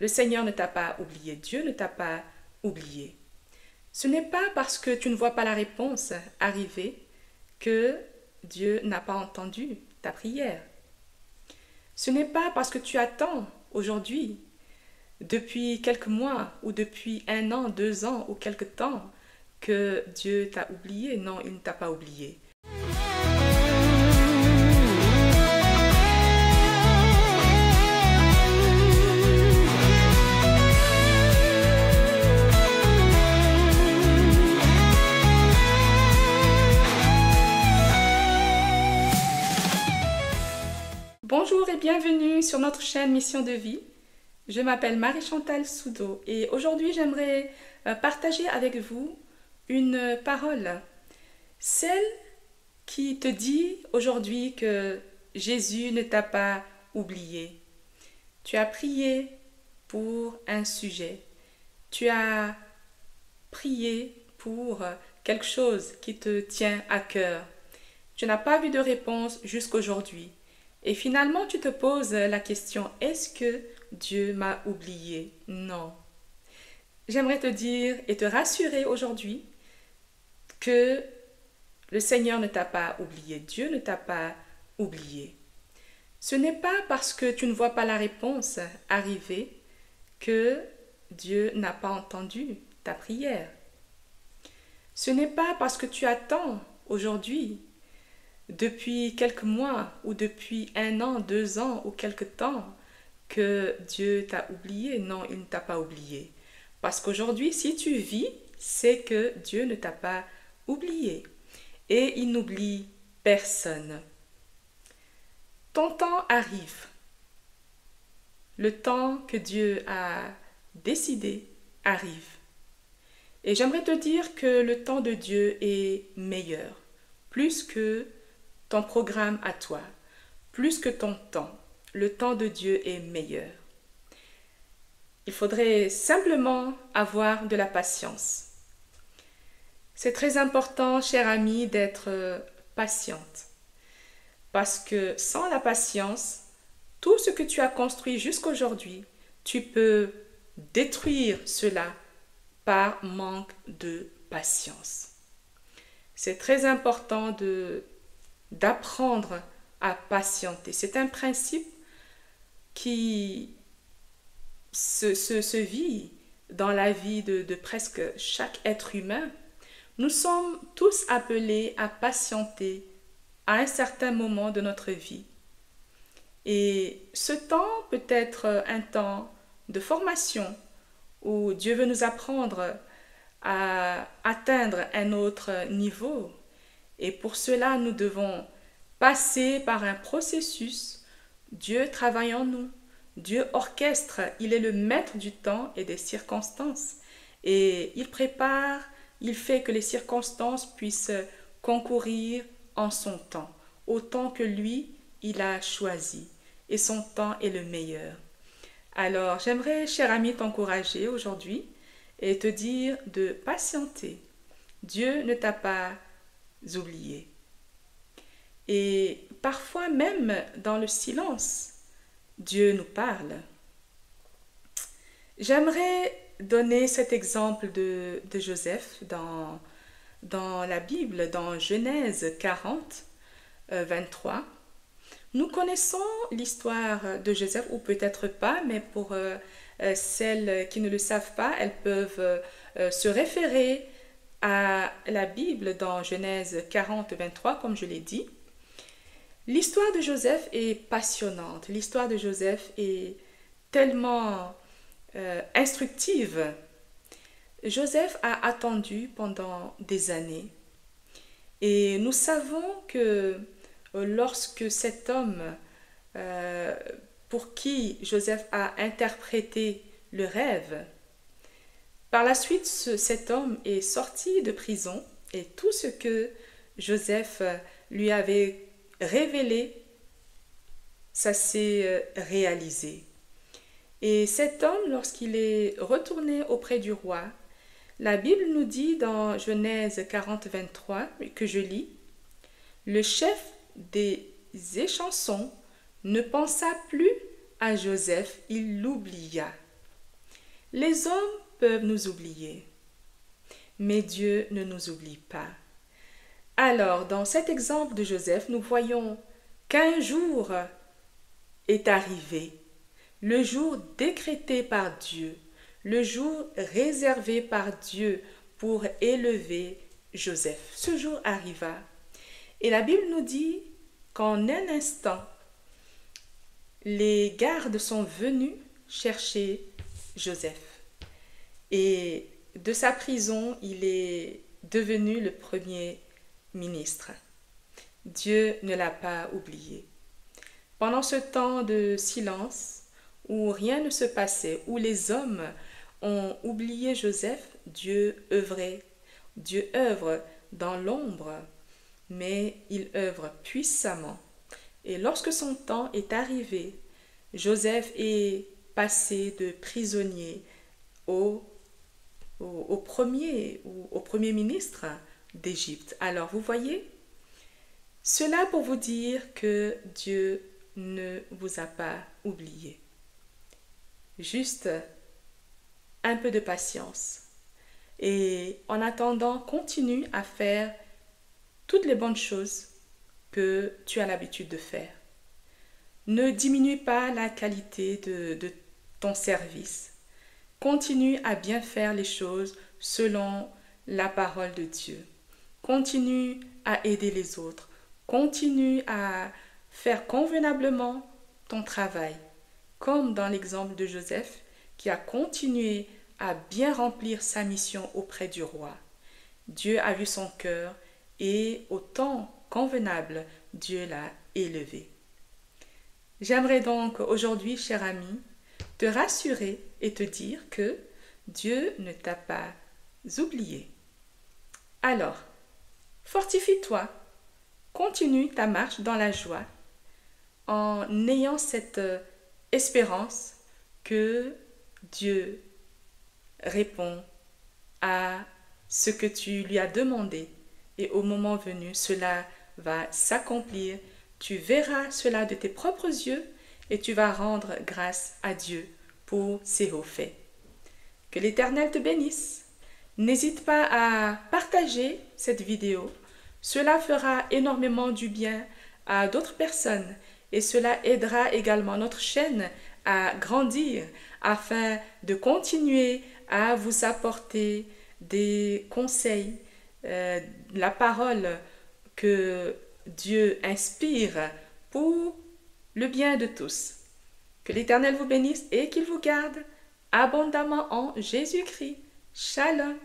Le Seigneur ne t'a pas oublié, Dieu ne t'a pas oublié. Ce n'est pas parce que tu ne vois pas la réponse arriver que Dieu n'a pas entendu ta prière. Ce n'est pas parce que tu attends aujourd'hui, depuis quelques mois ou depuis 1 an, 2 ans ou quelque temps, que Dieu t'a oublié. Non, il ne t'a pas oublié. Bonjour et bienvenue sur notre chaîne Mission de vie. Je m'appelle Marie-Chantal Soudo et aujourd'hui j'aimerais partager avec vous une parole. Celle qui te dit aujourd'hui que Jésus ne t'a pas oublié. Tu as prié pour un sujet. Tu as prié pour quelque chose qui te tient à cœur. Tu n'as pas vu de réponse jusqu'aujourd'hui. Et finalement, tu te poses la question, est-ce que Dieu m'a oublié? Non. J'aimerais te dire et te rassurer aujourd'hui que le Seigneur ne t'a pas oublié, Dieu ne t'a pas oublié. Ce n'est pas parce que tu ne vois pas la réponse arriver que Dieu n'a pas entendu ta prière. Ce n'est pas parce que tu attends aujourd'hui, depuis quelques mois ou depuis 1 an, 2 ans ou quelque temps, que Dieu t'a oublié. Non, il ne t'a pas oublié. Parce qu'aujourd'hui, si tu vis, c'est que Dieu ne t'a pas oublié. Et il n'oublie personne. Ton temps arrive. Le temps que Dieu a décidé arrive. Et j'aimerais te dire que le temps de Dieu est meilleur, plus que ton programme à toi, plus que ton temps. Le temps de Dieu est meilleur. Il faudrait simplement avoir de la patience. C'est très important, chère amie, d'être patiente. Parce que sans la patience, tout ce que tu as construit jusqu'aujourd'hui, tu peux détruire cela par manque de patience. C'est très important d'apprendre à patienter. C'est un principe qui se vit dans la vie de presque chaque être humain. Nous sommes tous appelés à patienter à un certain moment de notre vie. Et ce temps peut être un temps de formation où Dieu veut nous apprendre à atteindre un autre niveau. Et pour cela, nous devons passer par un processus. Dieu travaille en nous. Dieu orchestre. Il est le maître du temps et des circonstances. Et il prépare, il fait que les circonstances puissent concourir en son temps, au temps que lui, il a choisi. Et son temps est le meilleur. Alors, j'aimerais, cher ami, t'encourager aujourd'hui et te dire de patienter. Dieu ne t'a pas oublié. Et parfois même dans le silence, Dieu nous parle. J'aimerais donner cet exemple de Joseph dans la Bible, dans Genèse 40, 23. Nous connaissons l'histoire de Joseph, ou peut-être pas, mais pour celles qui ne le savent pas, elles peuvent se référer à la Bible dans Genèse 40, 23, comme je l'ai dit. L'histoire de Joseph est passionnante. L'histoire de Joseph est tellement instructive. Joseph a attendu pendant des années. Et nous savons que lorsque cet homme pour qui Joseph a interprété le rêve, par la suite, cet homme est sorti de prison et tout ce que Joseph lui avait révélé, ça s'est réalisé. Et cet homme, lorsqu'il est retourné auprès du roi, la Bible nous dit dans Genèse 40, 23, que je lis, « Le chef des échansons ne pensa plus à Joseph, il l'oublia. » Les hommes peuvent nous oublier, mais Dieu ne nous oublie pas. Alors, dans cet exemple de Joseph, nous voyons qu'un jour est arrivé, le jour décrété par Dieu, le jour réservé par Dieu pour élever Joseph. Ce jour arriva. Et la Bible nous dit qu'en un instant, les gardes sont venus chercher Joseph. Et de sa prison, il est devenu le premier ministre. Dieu ne l'a pas oublié. Pendant ce temps de silence, où rien ne se passait, où les hommes ont oublié Joseph, Dieu œuvrait. Dieu œuvre dans l'ombre, mais il œuvre puissamment. Et lorsque son temps est arrivé, Joseph est passé de prisonnier au premier ministre d'Égypte. Alors vous voyez, cela pour vous dire que Dieu ne vous a pas oublié. Juste un peu de patience. Et en attendant, continue à faire toutes les bonnes choses que tu as l'habitude de faire. Ne diminue pas la qualité de ton service. Continue à bien faire les choses selon la parole de Dieu. Continue à aider les autres. Continue à faire convenablement ton travail, comme dans l'exemple de Joseph qui a continué à bien remplir sa mission auprès du roi. Dieu a vu son cœur et au temps convenable, Dieu l'a élevé. J'aimerais donc aujourd'hui, cher ami, te rassurer et te dire que Dieu ne t'a pas oublié. Alors, fortifie-toi, continue ta marche dans la joie en ayant cette espérance que Dieu répond à ce que tu lui as demandé et au moment venu, cela va s'accomplir. Tu verras cela de tes propres yeux et tu vas rendre grâce à Dieu pour ses hauts faits. Que l'Éternel te bénisse. N'hésite pas à partager cette vidéo. Cela fera énormément du bien à d'autres personnes et cela aidera également notre chaîne à grandir afin de continuer à vous apporter des conseils, la parole que Dieu inspire pour le bien de tous. Que l'Éternel vous bénisse et qu'il vous garde abondamment en Jésus-Christ. Shalom.